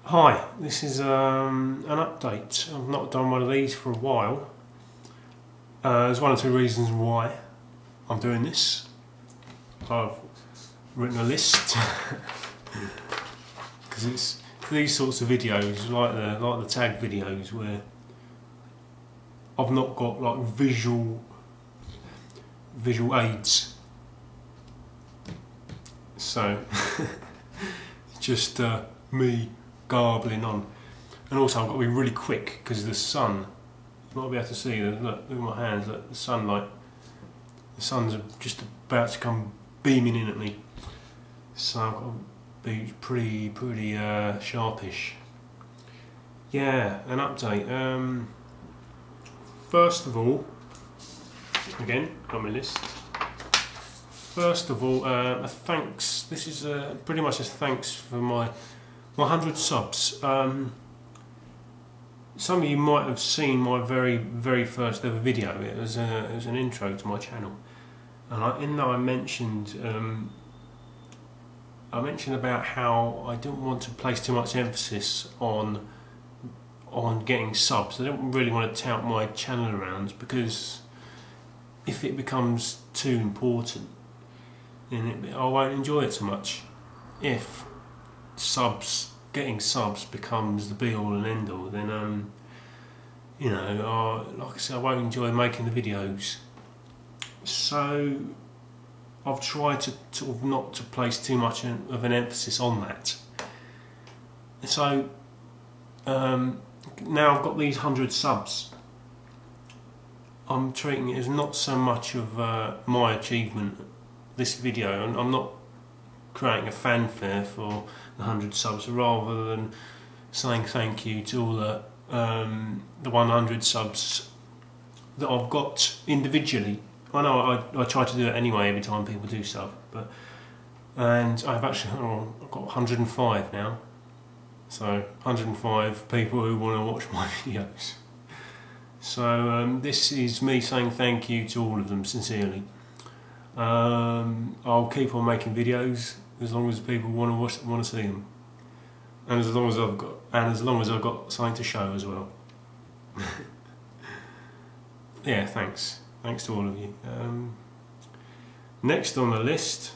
Hi, this is an update. I've not done one of these for a while. There's one or two reasons why I'm doing this. I've written a list because it's these sorts of videos, like the tag videos, where I've not got like visual aids. So just me garbling on, and also I've got to be really quick because the sun, you might be able to see, look at my hands, look, the sunlight, the sun's just about to come beaming in at me, so I've got to be pretty sharpish. Yeah, an update. First of all, again on my list. First of all, a thanks. This is pretty much a thanks for my 100 subs. Some of you might have seen my very first ever video. It was an intro to my channel, and in that I mentioned about how I didn't want to place too much emphasis on getting subs. I don't really want to tout my channel around, because if it becomes too important, then I won't enjoy it so much. If getting subs becomes the be all and end all, then you know, like I said, I won't enjoy making the videos. So I've tried to sort of not to place too much of an emphasis on that. So now I've got these 100 subs. I'm treating it as not so much of my achievement, this video, and I'm not creating a fanfare for the 100 subs, rather than saying thank you to all the 100 subs that I've got individually. I know I try to do it anyway every time people do stuff, and I've actually I've got 105 now, so 105 people who want to watch my videos. So this is me saying thank you to all of them sincerely. I'll keep on making videos as long as people want to see them, and as long as I've got something to show as well. Yeah, thanks to all of you. Next on the list,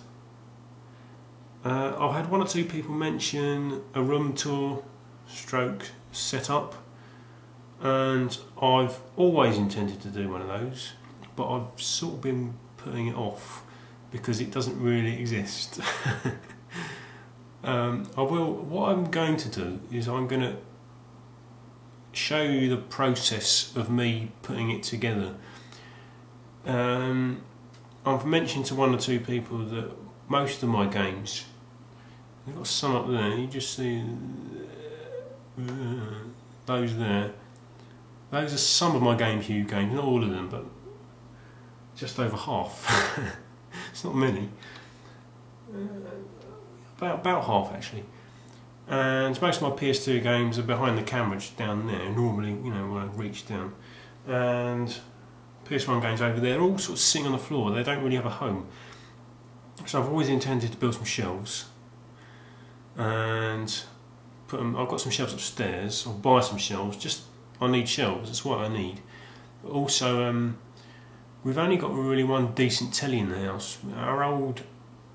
I've had one or two people mention a room tour stroke setup, and I've always intended to do one of those, but I've sort of been putting it off because it doesn't really exist. What I'm going to do is I'm going to show you the process of me putting it together. I've mentioned to one or two people that most of my games, I've got some up there, you just see those there. Those are some of my GameCube games, not all of them, but just over half. It's not many. About half actually. And most of my PS2 games are behind the camera, just down there. Normally, you know, when I reach down. And PS1 games over there, they're all sort of sitting on the floor. They don't really have a home. So I've always intended to build some shelves and put them. I've got some shelves upstairs. I'll buy some shelves. I need shelves. That's what I need. But also, we've only got really one decent telly in the house. Our old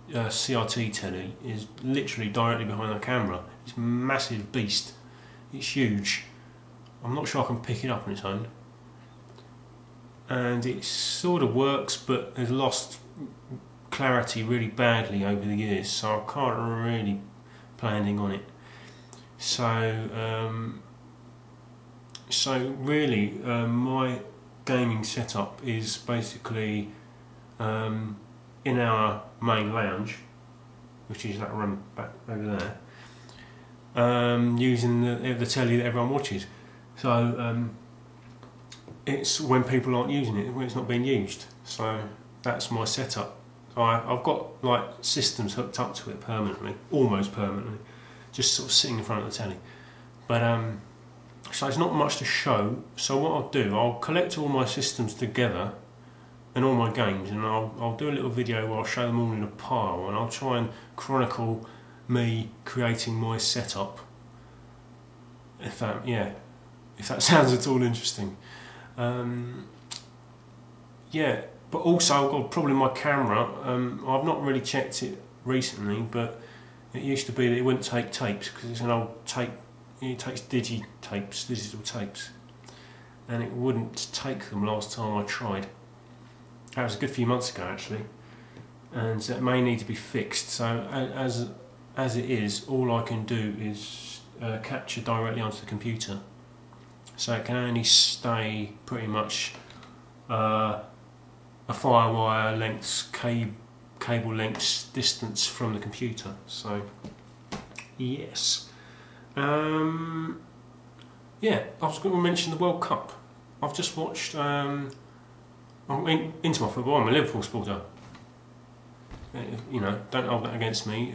CRT telly is literally directly behind the camera. It's a massive beast. It's huge. I'm not sure I can pick it up on its own. And it sort of works, but has lost clarity really badly over the years, so I can't really play anything on it. So really, my gaming setup is basically in our main lounge, which is that room back over there, using the telly that everyone watches. So it's when people aren't using it, when it's not being used. So that's my setup. I've got like systems hooked up to it permanently, almost permanently, just sort of sitting in front of the telly. But so it's not much to show. So what I'll do, I'll collect all my systems together and all my games, and I'll do a little video where I'll show them all in a pile, and I'll try and chronicle me creating my setup if that sounds at all interesting. Yeah, but also I've got a problem with my camera. I've not really checked it recently, but it used to be that it wouldn't take tapes because it's an old tape. It takes digital tapes, and it wouldn't take them last time I tried. That was a good few months ago actually, and so it may need to be fixed. So as it is, all I can do is capture directly onto the computer, so it can only stay pretty much a firewire length, cable length distance from the computer. So yes. Yeah, I was going to mention the World Cup. I've just watched. I'm into my football. I'm a Liverpool supporter. You know, don't hold that against me.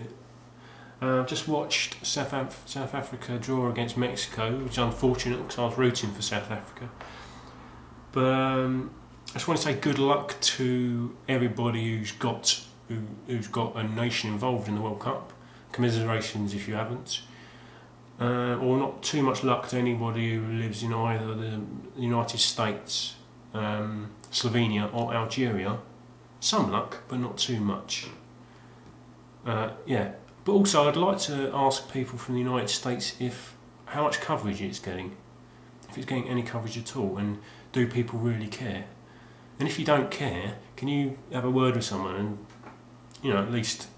I've just watched South Africa draw against Mexico, which is unfortunate because I was rooting for South Africa. But I just want to say good luck to everybody who's got a nation involved in the World Cup. Commiserations if you haven't. Or not too much luck to anybody who lives in either the United States, Slovenia or Algeria. Some luck, but not too much. Yeah, but also I'd like to ask people from the United States how much coverage it's getting, if it's getting any coverage at all, and do people really care? And if you don't care, can you have a word with someone and, you know, at least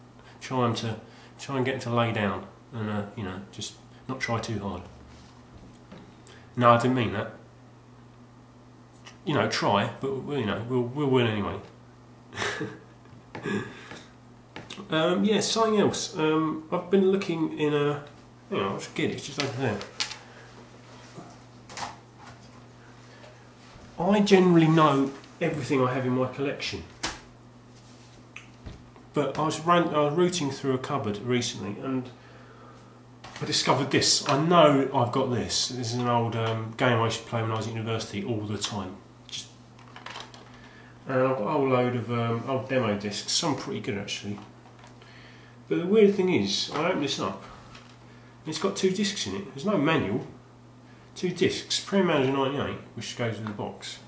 try and get them to lay down and you know, just not try too hard. No, I didn't mean that. You know, try, but you know, we'll win anyway. Yeah, something else. I've been looking in a. Hang on, I'll just get it. It's just over there. I generally know everything I have in my collection, but I was rooting through a cupboard recently and I discovered this. I know I've got this. This is an old game I used to play when I was at university all the time. And I've got a whole load of old demo discs, some pretty good actually. But the weird thing is, I open this up, and it's got 2 discs in it. There's no manual. 2 discs, Premier Manager 98, which goes with the box,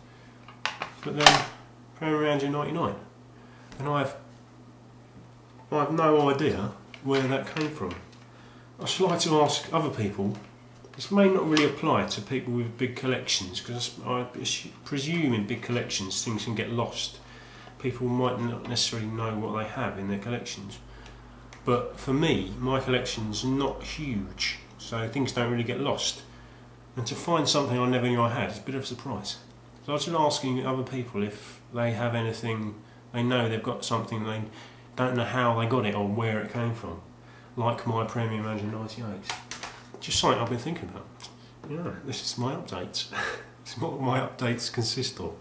but then Premier Manager 99. And I have no idea where that came from. I should like to ask other people. This may not really apply to people with big collections, because I presume in big collections things can get lost. People might not necessarily know what they have in their collections. But for me, my collection's not huge, so things don't really get lost. And to find something I never knew I had is a bit of a surprise. So I was just asking other people if they have anything, they know they've got something, they don't know how they got it or where it came from. Like my Premier Manager 98. Just something I've been thinking about. Yeah, this is my updates. This is what my updates consist of.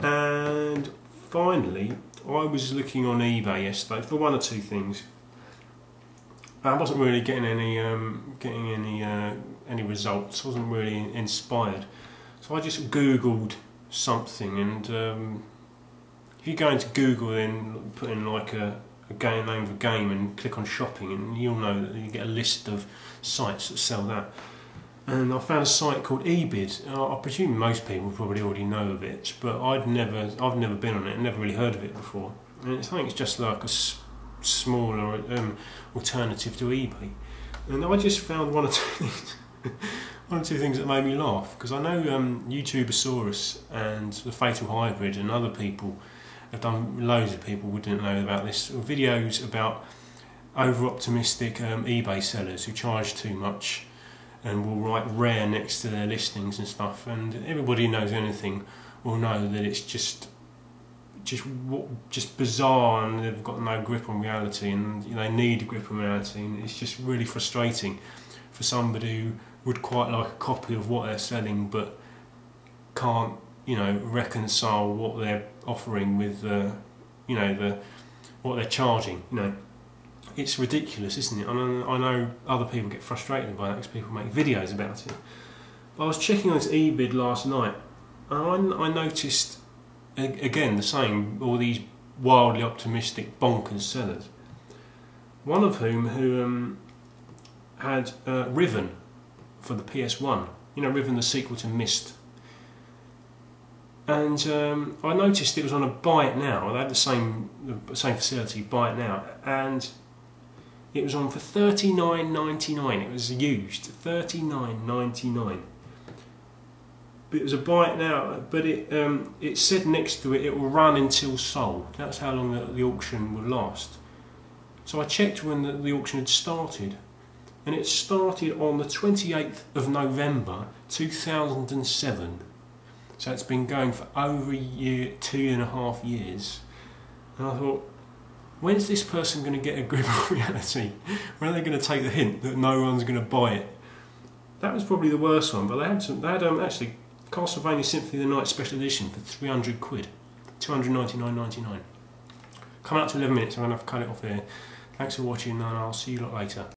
And finally, I was looking on eBay yesterday for 1 or 2 things. I wasn't really getting any results. I wasn't really inspired. So I just Googled something, and if you go into Google and put in like a name of a game and click on shopping, and you'll know that you get a list of sites that sell that. And I found a site called eBid. I presume most people probably already know of it, but I've never been on it, never really heard of it before. And I think it's just like a smaller alternative to eBay. And I just found 1 or 2 things, 1 or 2 things that made me laugh, because I know YouTubasaurus and the Fatal Hybrid and other people have done, loads of people wouldn't know about this, videos about over-optimistic eBay sellers who charge too much and will write rare next to their listings and stuff, and everybody who knows anything will know that it's just bizarre, and they've got no grip on reality, and they need a grip on reality, and it's just really frustrating for somebody who would quite like a copy of what they're selling but can't, you know, reconcile what they're offering with you know, what they're charging. You know, it's ridiculous, isn't it? I know other people get frustrated by that because people make videos about it. But I was checking on this eBid last night, and I noticed again the same, all these wildly optimistic bonkers sellers. One of whom had Riven for the PS1. You know, rather than the sequel to Myst. And I noticed it was on a Buy It Now. They had the same facility, Buy It Now, and it was on for $39.99. It was used, $39.99. But it was a Buy It Now. But it said next to it will run until sold. That's how long the auction would last. So I checked when the auction had started, and it started on the 28th of November 2007. So it's been going for over a year, 2.5 years. And I thought, when's this person going to get a grip of reality? When are they going to take the hint that no one's going to buy it? That was probably the worst one, but they had actually Castlevania Symphony of the Night Special Edition for 300 quid, 299.99. Coming up to 11 minutes, I'm going to have to cut it off there. Thanks for watching, and I'll see you lot later.